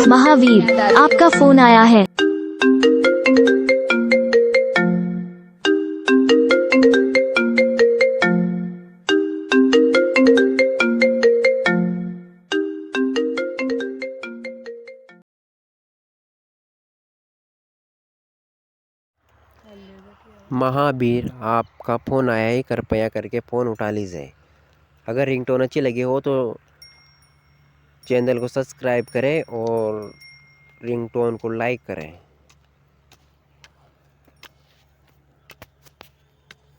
महावीर, आपका फोन आया है। महावीर, आपका फ़ोन आया है, कृपया करके फ़ोन उठा लीजिए। अगर रिंगटोन अच्छी लगी हो तो चैनल को सब्सक्राइब करें और रिंगटोन को लाइक करें।